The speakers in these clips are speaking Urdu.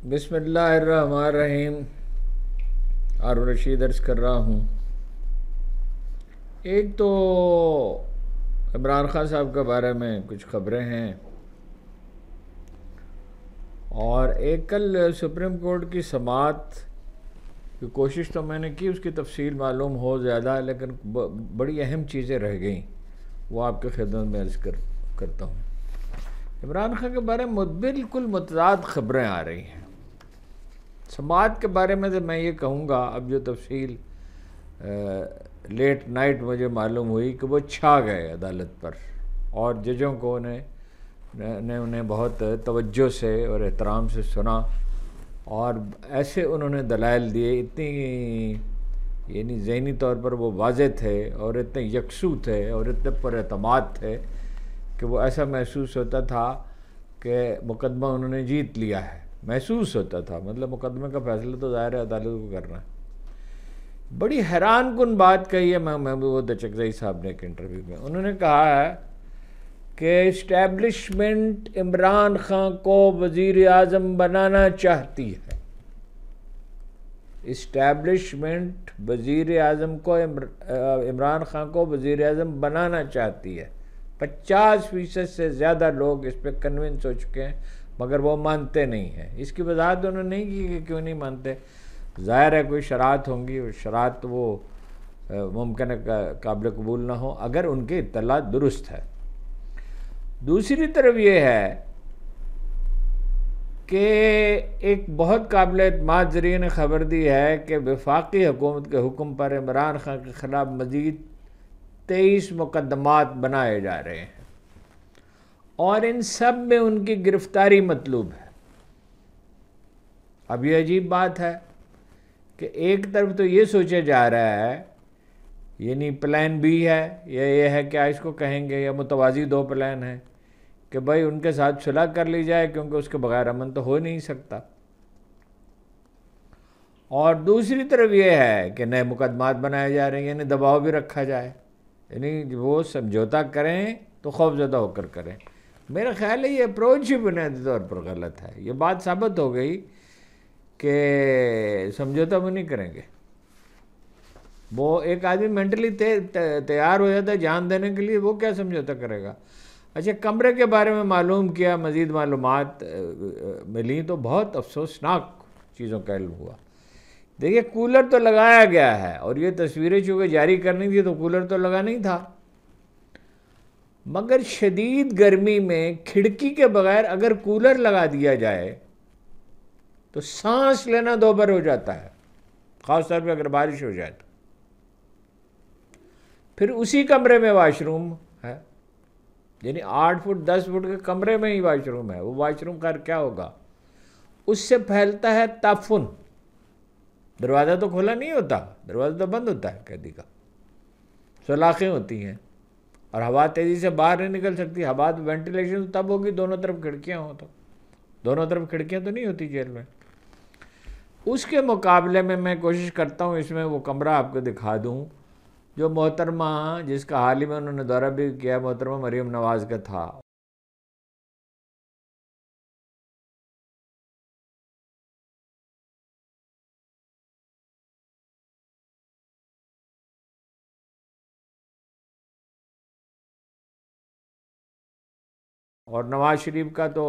بسم اللہ الرحمن الرحیم۔ ہارون رشید عرض کر رہا ہوں۔ ایک تو عمران خان صاحب کے بارے میں کچھ خبریں ہیں، اور ایک کل سپریم کورٹ کی سماعت کی کوشش تو میں نے کی، اس کی تفصیل معلوم ہو زیادہ، لیکن بڑی اہم چیزیں رہ گئیں، وہ آپ کے خدمت میں عرض کرتا ہوں۔ عمران خان کے بارے میں بالکل متضاد خبریں آ رہی ہیں۔ سماعت کے بارے میں تو میں یہ کہوں گا، اب جو تفصیل لیٹ نائٹ مجھے معلوم ہوئی کہ وہ چھا گئے عدالت پر، اور ججوں کو انہیں بہت توجہ سے اور احترام سے سنا، اور ایسے انہوں نے دلائل دیے، اتنی یعنی ذہنی طور پر وہ واضح تھے اور اتنے یکسو تھے اور اتنے پر اعتماد تھے کہ وہ ایسا محسوس ہوتا تھا کہ مقدمہ انہوں نے جیت لیا ہے۔ محسوس ہوتا تھا، مطلب مقدمے کا فیصلہ تو ظاہر ہے عدالت کو کرنا ہے۔ بڑی حیران کن بات کہی ہے محبوب چکزئی صاحب نے ایک انٹرویو میں، انہوں نے کہا ہے کہ اسٹیبلشمنٹ عمران خان کو وزیر اعظم بنانا چاہتی ہے۔ اسٹیبلشمنٹ وزیر اعظم کو عمران خان کو وزیر اعظم بنانا چاہتی ہے۔ 50% سے زیادہ لوگ اس پہ کنونس ہو چکے ہیں، مگر وہ مانتے نہیں ہیں۔ اس کی وضاحت انہوں نے نہیں کی کہ کیوں نہیں مانتے۔ ظاہر ہے کوئی شرائط ہوں گی، اور شرائط وہ ممکن ہے قابل قبول نہ ہو اگر ان کی اطلاع درست ہے۔ دوسری طرف یہ ہے کہ ایک بہت قابل اعتماد ذریعے نے خبر دی ہے کہ وفاقی حکومت کے حکم پر عمران خان کے خلاف مزید 23 مقدمات بنائے جا رہے ہیں، اور ان سب میں ان کی گرفتاری مطلوب ہے۔ اب یہ عجیب بات ہے کہ ایک طرف تو یہ سوچا جا رہا ہے، یعنی پلان بی ہے، یا یہ ہے کیا اس کو کہیں گے، یا متوازی دو پلان ہیں کہ بھائی ان کے ساتھ صلح کر لی جائے کیونکہ اس کے بغیر امن تو ہو نہیں سکتا، اور دوسری طرف یہ ہے کہ نئے مقدمات بنائے جا رہے ہیں، یعنی دباؤ بھی رکھا جائے، یعنی وہ سمجھوتا کریں تو خوف زدہ ہو کر کریں۔ میرا خیال ہے یہ اپروچ ہی بنیادی طور پر غلط ہے۔ یہ بات ثابت ہو گئی کہ سمجھوتا وہ نہیں کریں گے۔ وہ ایک آدمی مینٹلی تیار ہو جاتا ہے جان دینے کے لیے، وہ کیا سمجھوتا کرے گا۔ اچھا، کمرے کے بارے میں معلوم کیا، مزید معلومات ملی تو بہت افسوسناک چیزوں کا علم ہوا۔ دیکھیے، کولر تو لگایا گیا ہے، اور یہ تصویریں چونکہ جاری کرنی تھی تو کولر تو لگا نہیں تھا، مگر شدید گرمی میں کھڑکی کے بغیر اگر کولر لگا دیا جائے تو سانس لینا دوبر ہو جاتا ہے، خاص طور پہ اگر بارش ہو جائے تو۔ پھر اسی کمرے میں واش روم ہے، یعنی 8 فٹ 10 فٹ کے کمرے میں ہی واش روم ہے۔ وہ واش روم کا کیا ہوگا؟ اس سے پھیلتا ہے تعفن۔ دروازہ تو کھولا نہیں ہوتا، دروازہ تو بند ہوتا ہے قیدی کا، سلاخیں ہوتی ہیں، اور ہوا تیزی سے باہر نہیں نکل سکتی۔ ہوا وینٹیلیشن تب ہوگی دونوں طرف کھڑکیاں ہوں تو، دونوں طرف کھڑکیاں تو نہیں ہوتی جیل میں۔ اس کے مقابلے میں کوشش کرتا ہوں اس میں وہ کمرہ آپ کو دکھا دوں جو محترمہ، جس کا حال ہی میں انہوں نے دورہ بھی کیا، محترمہ مریم نواز کا تھا۔ اور نواز شریف کا تو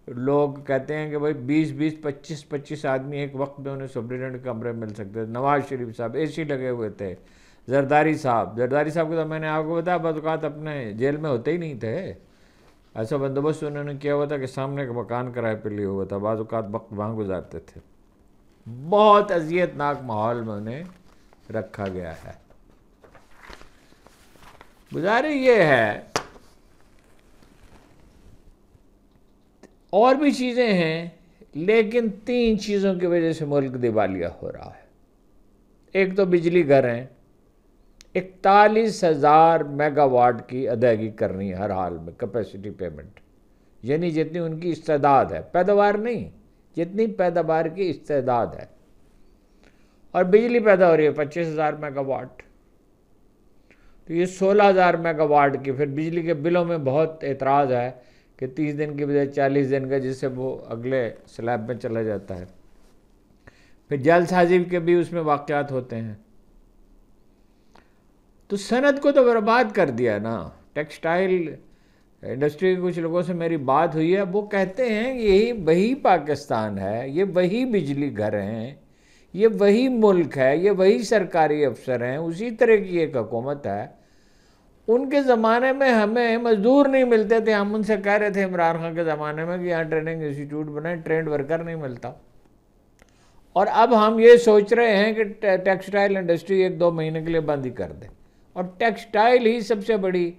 لوگ کہتے ہیں کہ بھائی 20 25 آدمی ایک وقت میں انہیں سپرنٹینڈنٹ کمرے مل سکتے تھے۔ نواز شریف صاحب اے سی لگے ہوئے تھے، زرداری صاحب کو تو میں نے آپ کو بتایا بعض اوقات اپنے جیل میں ہوتے ہی نہیں تھے، ایسا بندوبست انہوں نے کیا ہوا تھا کہ سامنے کا مکان کرائے پہ لیا ہوا تھا، بعض اوقات وقت وہاں گزارتے تھے۔ بہت اذیت ناک ماحول میں انہیں رکھا گیا ہے۔ گزارش یہ ہے، اور بھی چیزیں ہیں، لیکن 3 چیزوں کی وجہ سے ملک دیوالیہ ہو رہا ہے۔ ایک تو بجلی گھر ہیں، 41,000 میگا واٹ کی ادائیگی کرنی ہے ہر حال میں، کیپیسٹی پیمنٹ، یعنی جتنی ان کی استعداد ہے، پیداوار نہیں، جتنی پیداوار کی استعداد ہے، اور بجلی پیدا ہو رہی ہے 25,000 میگا واٹ، تو یہ 16,000 میگا واٹ کی۔ پھر بجلی کے بلوں میں بہت اعتراض ہے کہ 30 دن کی بجائے 40 دن کا، جس سے وہ اگلے سلیب میں چلا جاتا ہے۔ پھر جعل سازی کے بھی اس میں واقعات ہوتے ہیں۔ تو صنعت کو تو برباد کر دیا نا۔ ٹیکسٹائل انڈسٹری کے کچھ لوگوں سے میری بات ہوئی ہے، وہ کہتے ہیں یہی وہی پاکستان ہے، یہ وہی بجلی گھر ہیں، یہ وہی ملک ہے، یہ وہی سرکاری افسر ہیں، اسی طرح کی ایک حکومت ہے۔ ان کے زمانے میں ہمیں مزدور نہیں ملتے تھے، ہم ان سے کہہ رہے تھے عمران خان کے زمانے میں کہ یہاں ٹریننگ انسٹیٹیوٹ بنائیں، ٹرینڈ ورکر نہیں ملتا۔ اور اب ہم یہ سوچ رہے ہیں کہ ٹیکسٹائل انڈسٹری 1-2 مہینے کے لیے بند ہی کر دیں، اور ٹیکسٹائل ہی سب سے بڑی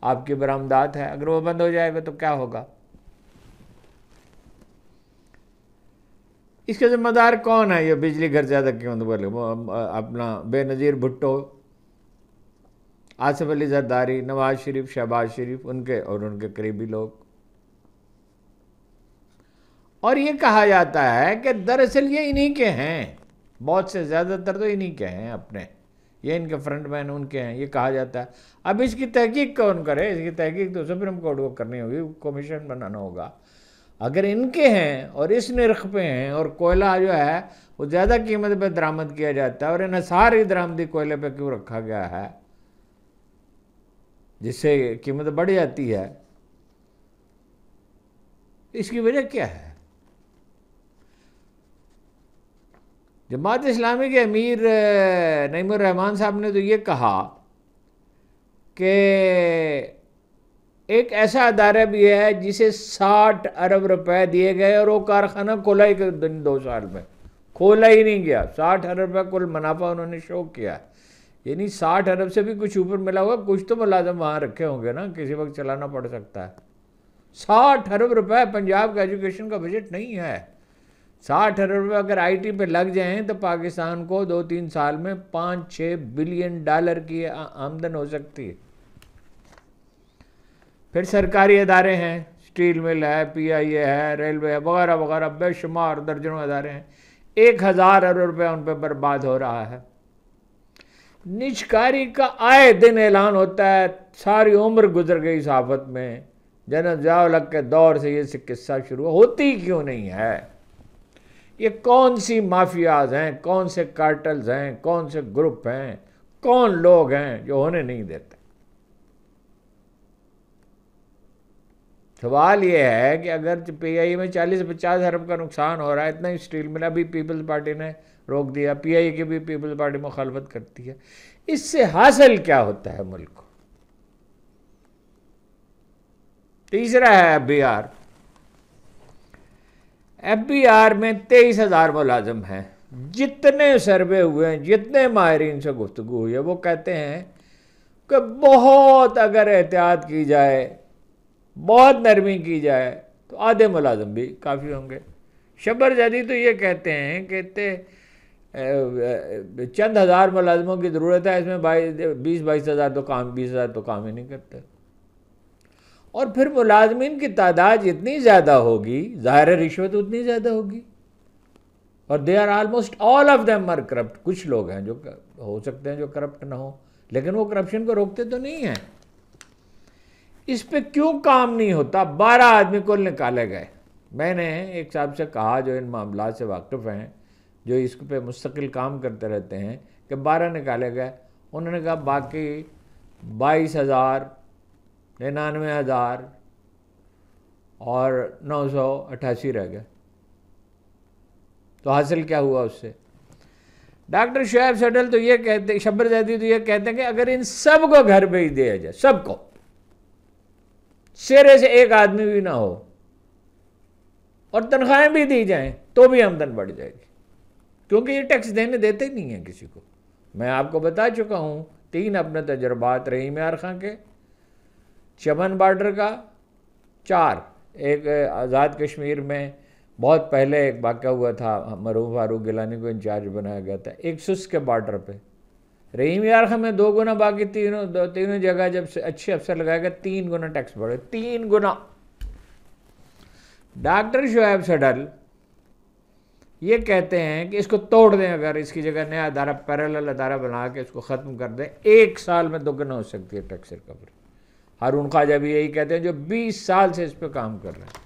آپ کی برآمدات ہے۔ اگر وہ بند ہو جائے گا تو کیا ہوگا؟ اس کے ذمہ دار کون ہے؟ یہ بجلی گھر زیادہ قیمت بولے اپنا بے نظیر بھٹو، آصف علی زرداری، نواز شریف، شہباز شریف، ان کے اور ان کے قریبی لوگ۔ اور یہ کہا جاتا ہے کہ دراصل یہ انہی کے ہیں، بہت سے زیادہ تر تو انہی کے ہیں اپنے، یہ ان کے فرنٹ مین ان کے ہیں، یہ کہا جاتا ہے۔ اب اس کی تحقیق کون کرے؟ اس کی تحقیق تو سپریم کورٹ کو کرنی ہوگی، کمیشن بنانا ہوگا۔ اگر ان کے ہیں اور اس نرخ پہ ہیں، اور کوئلہ جو ہے وہ زیادہ قیمت پہ درآمد کیا جاتا ہے، اور انحصار ہی درآمدی کوئلے پہ کیوں رکھا گیا ہے جس سے قیمت بڑھ جاتی ہے؟ اس کی وجہ کیا ہے؟ جماعت اسلامی کے امیر نعیم الرحمان صاحب نے تو یہ کہا کہ ایک ایسا ادارہ بھی ہے جسے 60 ارب روپے دیے گئے، اور وہ کارخانہ کھولا ہی 2 سال میں، کھولا ہی نہیں گیا۔ 60 ارب روپے کل منافع انہوں نے شو کیا، یعنی 60 ارب سے بھی کچھ اوپر ملا ہوگا، کچھ تو ملازم وہاں رکھے ہوں گے نا، کسی وقت چلانا پڑ سکتا ہے۔ 60 ارب روپے پنجاب کا ایجوکیشن کا بجٹ نہیں ہے۔ 60 ارب روپے اگر آئی ٹی پہ لگ جائیں تو پاکستان کو 2-3 سال میں $5-6 بلین کی آمدن ہو سکتی ہے۔ پھر سرکاری ادارے ہیں، سٹیل مل ہے، پی آئی اے ہے، ریلوے ہے، وغیرہ وغیرہ، بے شمار درجنوں ادارے ہیں، 1000 ارب روپے ان پہ برباد ہو رہا ہے۔ نجکاری کا آئے دن اعلان ہوتا ہے، ساری عمر گزر گئی صحافت میں، جنرل ضیاء الحق کے دور سے یہ قصہ شروع ہوتی کیوں نہیں ہے؟ یہ کون سی مافیاز ہیں، کون سے کارٹلز ہیں، کون سے گروپ ہیں، کون لوگ ہیں جو ہونے نہیں دیتے؟ سوال یہ ہے کہ اگر پی آئی میں 40-50 ارب کا نقصان ہو رہا ہے، اتنا ہی سٹیل ملا بھی پیپلز پارٹی نے روک دیا، پی آئی کی بھی پیپلز پارٹی مخالفت کرتی ہے، اس سے حاصل کیا ہوتا ہے ملک کو؟ تیسرا ہے F B R. F B R میں 23,000 ملازم ہیں۔ جتنے سروے ہوئے ہیں، جتنے ماہرین سے گفتگو ہوئی ہے، وہ کہتے ہیں کہ بہت اگر احتیاط کی جائے، بہت نرمی کی جائے تو آدھے ملازم بھی کافی ہوں گے۔ شبر جدی تو یہ کہتے ہیں کہ چند ہزار ملازموں کی ضرورت ہے، اس میں 20-22 ہزار تو کام 20 ہزار تو کام ہی نہیں کرتے۔ اور پھر ملازمین کی تعداد جتنی زیادہ ہوگی، ظاہر رشوت اتنی زیادہ ہوگی، اور they are almost all of them are corrupt. کچھ لوگ ہیں جو ہو سکتے ہیں جو کرپٹ نہ ہو، لیکن وہ کرپشن کو روکتے تو نہیں ہیں۔ اس پہ کیوں کام نہیں ہوتا؟ 12 آدمی کل نکالے گئے۔ میں نے ایک صاحب سے کہا جو ان معاملات سے واقف ہیں، جو اس پہ مستقل کام کرتے رہتے ہیں، کہ 12 نکالے گئے۔ انہوں نے کہا باقی 22,000، 99,000 اور 988 رہ گئے۔ تو حاصل کیا ہوا اس سے؟ ڈاکٹر شعیب سڈل تو یہ کہتے ہیں، شبر زیدی تو یہ کہتے ہیں کہ اگر ان سب کو گھر بھیج دیا جائے، سب کو، سرے سے ایک آدمی بھی نہ ہو، اور تنخواہیں بھی دی جائیں، تو بھی آمدن بڑھ جائے گی، کیونکہ یہ ٹیکس دینے دیتے نہیں ہیں کسی کو۔ میں آپ کو بتا چکا ہوں 3 اپنے تجربات رحیم یار خان کے، چمن بارڈر کا، 4 ایک آزاد کشمیر میں بہت پہلے ایک واقعہ ہوا تھا، مرحوم فاروق گیلانی کو انچارج بنایا گیا تھا، ایک سس کے بارڈر پہ۔ رحیم یار خان میں 2 گنا، باقی تینوں جگہ جب سے اچھے افسر لگائے گا 3 گنا ٹیکس بڑھے، 3 گنا۔ ڈاکٹر شعیب سڈل یہ کہتے ہیں کہ اس کو توڑ دیں، اگر اس کی جگہ نیا ادارہ، پیرالل ادارہ بنا کے اس کو ختم کر دیں، 1 سال میں 2 گنا ہو سکتی ہے ٹیکس ریکوری۔ ہارون خواجہ بھی یہی کہتے ہیں جو 20 سال سے اس پہ کام کر رہے ہیں۔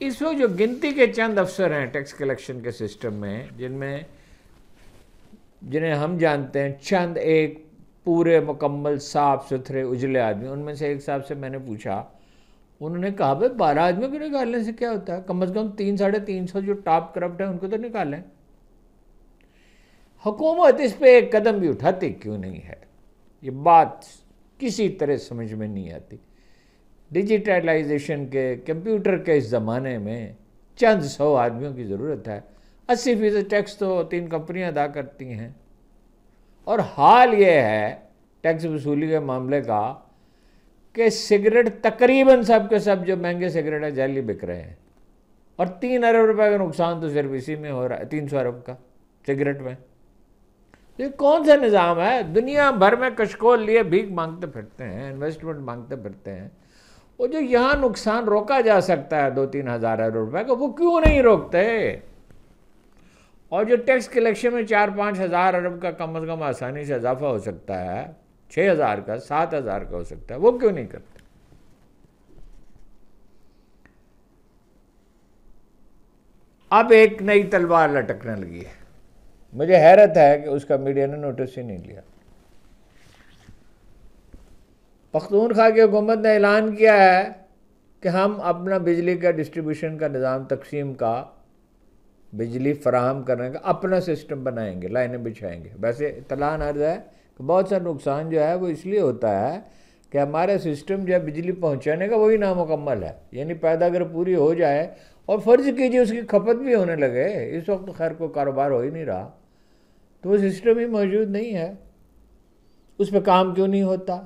اس وقت جو گنتی کے چند افسر ہیں ٹیکس کلیکشن کے سسٹم میں، جنہیں ہم جانتے ہیں، چند ایک پورے مکمل صاف ستھرے اجلے آدمی، ان میں سے ایک صاحب سے میں نے پوچھا، انہوں نے کہا بھائی 12 آدمیوں کو نکالنے سے کیا ہوتا ہے، کم از کم 300-350 جو ٹاپ کرپٹ ہیں ان کو تو نکالیں۔ حکومت اس پہ ایک قدم بھی اٹھاتی کیوں نہیں ہے؟ یہ بات کسی طرح سمجھ میں نہیں آتی۔ ڈیجیٹلائزیشن کے، کمپیوٹر کے اس زمانے میں چند 100 آدمیوں کی ضرورت ہے، 80% ٹیکس تو 3 کمپنیاں ادا کرتی ہیں، اور حال یہ ہے ٹیکس وصولی کے معاملے کا کہ سگریٹ تقریباً سب کے سب جو مہنگے سگریٹ ہیں جعلی بک رہے ہیں، اور 3 ارب روپے کا نقصان تو صرف اسی میں ہو رہا ہے، 300 ارب کا سگریٹ میں۔ یہ کون سا نظام ہے؟ دنیا بھر میں کشکول لیے بھیک مانگتے پھرتے ہیں، انویسٹمنٹ مانگتے پھرتے ہیں، وہ جو یہاں نقصان روکا جا سکتا ہے 2-3 ہزار ارب روپے کا، وہ کیوں نہیں روکتے؟ اور جو ٹیکس کلیکشن میں 4-5 ہزار ارب کا کم از کم آسانی سے اضافہ ہو سکتا ہے، 6,000 کا 7,000 کا ہو سکتا ہے، وہ کیوں نہیں کرتے؟ اب ایک نئی تلوار لٹکنے لگی ہے، مجھے حیرت ہے کہ اس کا میڈیا نے نوٹس ہی نہیں لیا۔ پختونخوا کی حکومت نے اعلان کیا ہے کہ ہم اپنا بجلی کا ڈسٹریبیوشن کا نظام، تقسیم کا، بجلی فراہم کرنے کا اپنا سسٹم بنائیں گے، لائنیں بچھائیں گے۔ ویسے اطلاع عرض ہے کہ بہت سا نقصان جو ہے وہ اس لیے ہوتا ہے کہ ہمارا سسٹم جو ہے بجلی پہنچانے کا وہی نامکمل ہے، یعنی پیدا اگر پوری ہو جائے اور فرض کیجئے اس کی کھپت بھی ہونے لگے، اس وقت تو خیر کوئی کاروبار ہو ہی نہیں رہا، تو وہ سسٹم ہی موجود نہیں ہے، اس پہ کام کیوں نہیں ہوتا؟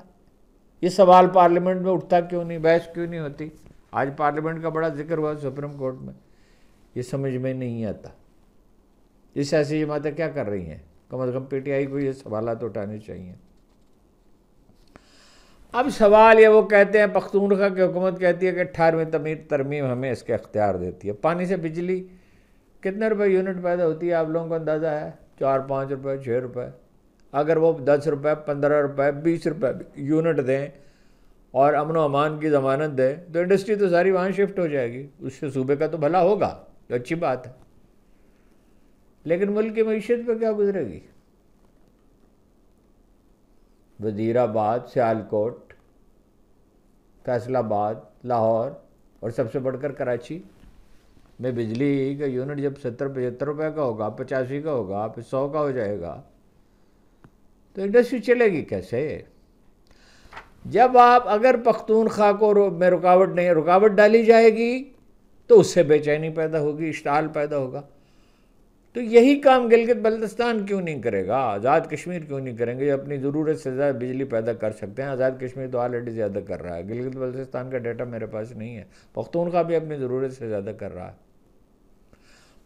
یہ سوال پارلیمنٹ میں اٹھتا کیوں نہیں، بحث کیوں نہیں ہوتی؟ آج پارلیمنٹ کا بڑا ذکر ہوا سپریم کورٹ میں، یہ سمجھ میں نہیں آتا یہ سیاسی جماعتیں کیا کر رہی ہیں۔ کم از کم پی ٹی آئی کو یہ سوالات اٹھانے چاہیے۔ اب سوال یہ، وہ کہتے ہیں پختونخوا کی حکومت کہتی ہے کہ 18ویں ترمیم ہمیں اس کے اختیار دیتی ہے۔ پانی سے بجلی کتنے روپے یونٹ پیدا ہوتی ہے آپ لوگوں کو اندازہ ہے؟ 4-5 روپے 6 روپے۔ اگر وہ 10 روپے 15 روپے 20 روپے یونٹ دیں اور امن و امان کی ضمانت دیں تو انڈسٹری تو ساری وہاں شفٹ ہو جائے گی، اس سے صوبے کا تو بھلا ہوگا، جو اچھی بات ہے، لیکن ملک کی معیشت پہ کیا گزرے گی؟ وزیر آباد، سیالکوٹ، فیصل آباد، لاہور اور سب سے بڑھ کر کراچی میں بجلی کا یونٹ جب 70-75 روپے کا ہوگا، 85 کا ہوگا، پھر 100 کا ہو جائے گا، تو انڈسٹری چلے گی کیسے؟ جب آپ اگر پختونخوا کو میں رکاوٹ نہیں، رکاوٹ ڈالی جائے گی تو اس سے بے چینی پیدا ہوگی، اشتعال پیدا ہوگا۔ تو یہی کام گلگت بلتستان کیوں نہیں کرے گا، آزاد کشمیر کیوں نہیں کریں گے؟ اپنی ضرورت سے زیادہ بجلی پیدا کر سکتے ہیں، آزاد کشمیر تو آلریڈی زیادہ کر رہا ہے، گلگت بلتستان کا ڈیٹا میرے پاس نہیں ہے، پختونخوا بھی اپنی ضرورت سے زیادہ کر رہا ہے۔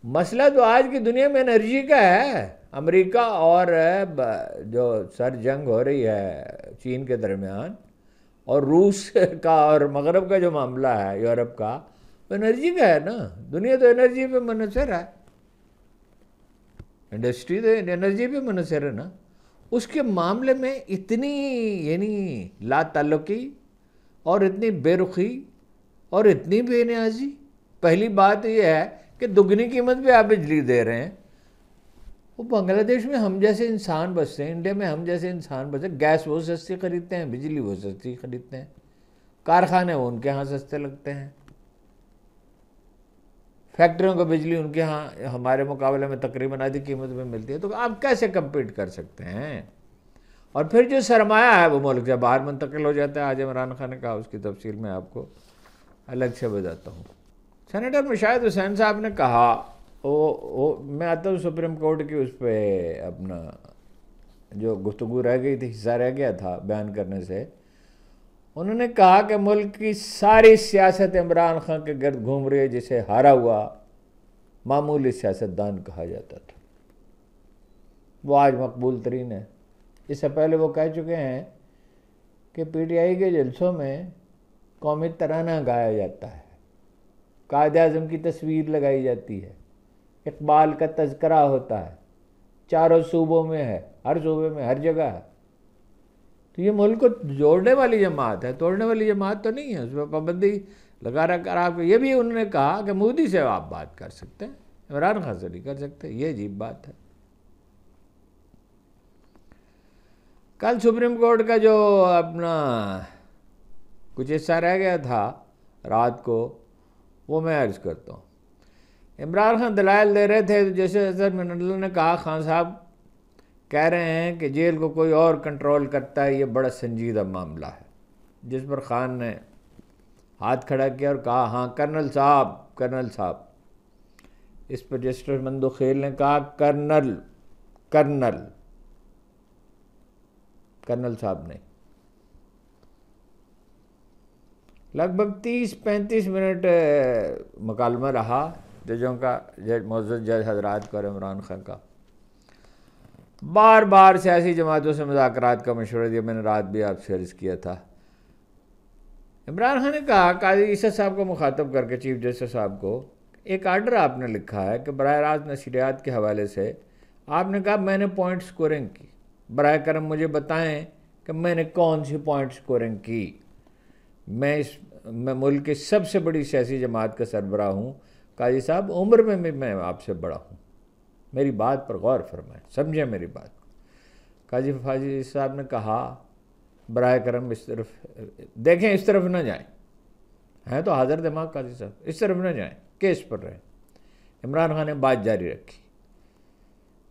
مسئلہ تو آج کی دنیا میں انرجی کا ہے۔ امریکہ اور جو سر جنگ ہو رہی ہے چین کے درمیان، اور روس کا اور مغرب کا جو معاملہ ہے یورپ کا، وہ انرجی کا ہے نا۔ دنیا تو انرجی پہ منحصر ہے، انڈسٹری تو انرجی پہ منحصر ہے نا۔ اس کے معاملے میں اتنی یعنی لا تعلقی اور اتنی بے رخی اور اتنی بے نیازی۔ پہلی بات یہ ہے کہ دگنی قیمت پہ آپ بجلی دے رہے ہیں۔ وہ بنگلہ دیش میں ہم جیسے انسان بستے ہیں، انڈیا میں ہم جیسے انسان بستے ہیں، گیس وہ سستی خریدتے ہیں، بجلی وہ سستی خریدتے ہیں، کارخانے وہ ان کے ہاں سستے لگتے ہیں، فیکٹریوں کو بجلی ان کے ہاں ہمارے مقابلے میں تقریباً آدھی قیمت میں ملتی ہے، تو آپ کیسے کمپیٹ کر سکتے ہیں؟ اور پھر جو سرمایہ ہے وہ ملک سے باہر منتقل ہو جاتا ہے۔ آج عمران خان نے کہا، اس کی تفصیل میں آپ کو الگ سے بتاتا ہوں۔ سینیٹر مشاہد حسین صاحب نے کہا، میں آتا ہوں سپریم کورٹ کی اس پہ اپنا جو گفتگو رہ گئی تھی، حصہ رہ گیا تھا بیان کرنے سے، انہوں نے کہا کہ ملک کی ساری سیاست عمران خان کے گرد گھوم رہی ہے، جسے ہارا ہوا معمولی سیاستدان کہا جاتا تھا، وہ آج مقبول ترین ہے۔ اس سے پہلے وہ کہہ چکے ہیں کہ پی ٹی آئی کے جلسوں میں قومی ترانہ گایا جاتا ہے، قائد اعظم کی تصویر لگائی جاتی ہے، اقبال کا تذکرہ ہوتا ہے، چاروں صوبوں میں ہے، ہر صوبے میں ہر جگہ ہے۔ تو یہ ملک کو جوڑنے والی جماعت ہے، توڑنے والی جماعت تو نہیں ہے، اس پہ پابندی لگا رکھ کر آپ کو یہ بھی انہوں نے کہا کہ مودی سے آپ بات کر سکتے ہیں، عمران خان سے نہیں کر سکتے، یہ عجیب بات ہے۔ کل سپریم کورٹ کا جو اپنا کچھ حصہ رہ گیا تھا رات کو، وہ میں عرض کرتا ہوں۔ عمران خان دلائل دے رہے تھے، جیسے اظہر من اللہ نے کہا خان صاحب کہہ رہے ہیں کہ جیل کو کوئی اور کنٹرول کرتا ہے، یہ بڑا سنجیدہ معاملہ ہے، جس پر خان نے ہاتھ کھڑا کیا اور کہا ہاں کرنل صاحب۔ اس پر جسٹس مندوخیل نے کہا کرنل صاحب نہیں۔ لگ بھگ 30-35 منٹ مکالمہ رہا ججوں کا، معزز جج حضرات کا اور عمران خان کا۔ بار بار سیاسی جماعتوں سے مذاکرات کا مشورہ دیا، میں نے رات بھی آپ سے عرض کیا تھا۔ عمران خان نے کہا قاضی عیسیٰ صاحب کو مخاطب کر کے، چیف جسٹس صاحب کو، ایک آرڈر آپ نے لکھا ہے کہ براہ راست نشریات کے حوالے سے آپ نے کہا میں نے پوائنٹ سکورنگ کی، براہ کرم مجھے بتائیں کہ میں نے کون سی پوائنٹ سکورنگ کی۔ میں ملک کی سب سے بڑی سیاسی جماعت کا سربراہ ہوں، قاضی صاحب عمر میں بھی میں آپ سے بڑا ہوں، میری بات پر غور فرمائیں، سمجھیں میری بات کو۔ قاضی فاضل صاحب نے کہا براہ کرم اس طرف دیکھیں، اس طرف نہ جائیں، ہیں تو حاضر دماغ قاضی صاحب، اس طرف نہ جائیں، کیس پر رہیں۔ عمران خان نے بات جاری رکھی،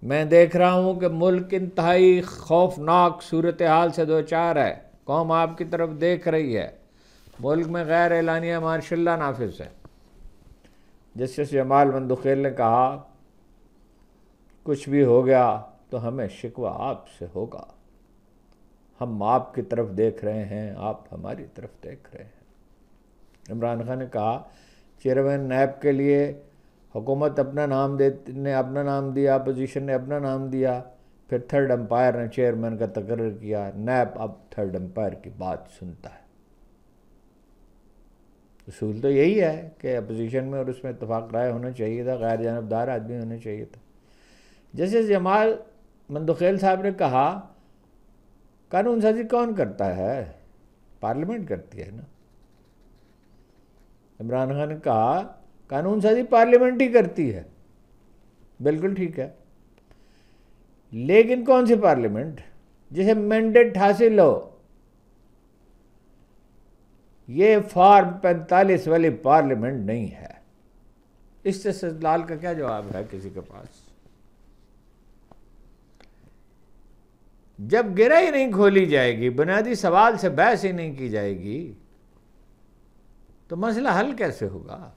میں دیکھ رہا ہوں کہ ملک انتہائی خوفناک صورتحال سے دوچار ہے، قوم آپ کی طرف دیکھ رہی ہے، ملک میں غیر اعلانیہ مارشل اللہ نافذ ہے۔ جسٹس جمال مندوخیل نے کہا کچھ بھی ہو گیا تو ہمیں شکوہ آپ سے ہوگا، ہم آپ کی طرف دیکھ رہے ہیں، آپ ہماری طرف دیکھ رہے ہیں۔ عمران خان نے کہا چیئرمین نیب کے لیے حکومت اپنا نام دیا، اپوزیشن نے اپنا نام دیا، پھر تھرڈ امپائر نے چیئرمین کا تقرر کیا، نیب اب تھرڈ امپائر کی بات سنتا ہے۔ اصول تو یہی ہے کہ اپوزیشن میں اور اس میں اتفاق رائے ہونا چاہیے تھا، غیر جانبدار آدمی ہونا چاہیے تھا۔ جیسے جمال مندوخیل صاحب نے کہا قانون سازی کون کرتا ہے؟ پارلیمنٹ کرتی ہے نا۔ عمران خان نے کہا قانون سازی پارلیمنٹ ہی کرتی ہے، بالکل ٹھیک ہے، لیکن کون سی پارلیمنٹ؟ جسے مینڈیٹ حاصل ہو، یہ فارم 45 والی پارلیمنٹ نہیں ہے۔ اس سے استدلال کا کیا جواب ہے کسی کے پاس؟ جب گرہ ہی نہیں کھولی جائے گی، بنیادی سوال سے بحث ہی نہیں کی جائے گی، تو مسئلہ حل کیسے ہوگا؟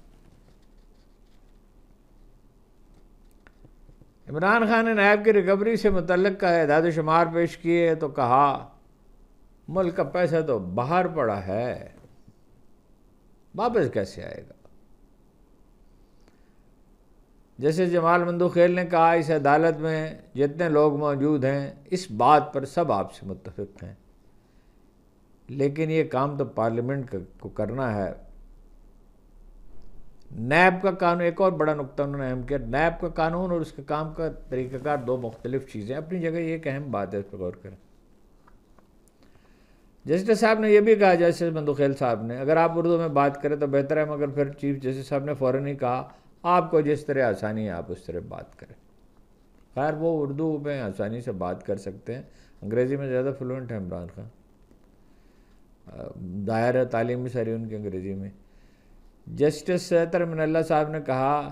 عمران خان نے نیب کی ریکوری سے متعلق کا اعداد و شمار پیش کیے تو کہا ملک کا پیسہ تو باہر پڑا ہے، واپس کیسے آئے گا؟ جیسے جمال مندوخیل نے کہا اس عدالت میں جتنے لوگ موجود ہیں اس بات پر سب آپ سے متفق ہیں، لیکن یہ کام تو پارلیمنٹ کو کرنا ہے۔ نیب کا قانون، ایک اور بڑا نقطہ انہوں نے اہم کیا، نیب کا قانون اور اس کے کام کا طریقہ کار دو مختلف چیزیں، اپنی جگہ یہ ایک اہم بات ہے، اس پر غور کریں۔ جسٹس صاحب نے یہ بھی کہا، جسٹس مندوخیل صاحب نے، اگر آپ اردو میں بات کریں تو بہتر ہے، مگر پھر چیف جسٹس صاحب نے فوراً ہی کہا آپ کو جس طرح آسانی ہے آپ اس طرح بات کریں۔ خیر وہ اردو میں آسانی سے بات کر سکتے ہیں، انگریزی میں زیادہ فلوئنٹ ہے عمران خان، دائرہ تعلیم ساری ان کی انگریزی میں۔ جسٹس اطہر من اللہ صاحب نے کہا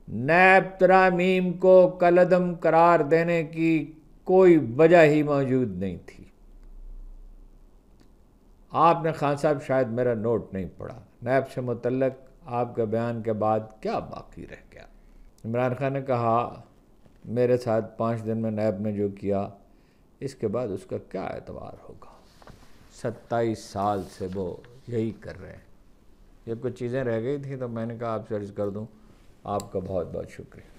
نیب ترامیم کو کالعدم قرار دینے کی کوئی وجہ ہی موجود نہیں تھی۔ آپ نے خان صاحب شاید میرا نوٹ نہیں پڑھا، نیب سے متعلق آپ کے بیان کے بعد کیا باقی رہ گیا؟ عمران خان نے کہا میرے ساتھ 5 دن میں نیب نے جو کیا اس کے بعد اس کا کیا اعتبار ہوگا؟ 27 سال سے وہ یہی کر رہے ہیں۔ یہ کچھ چیزیں رہ گئی تھیں تو میں نے کہا آپ سے عرض کر دوں، آپ کا بہت بہت شکریہ۔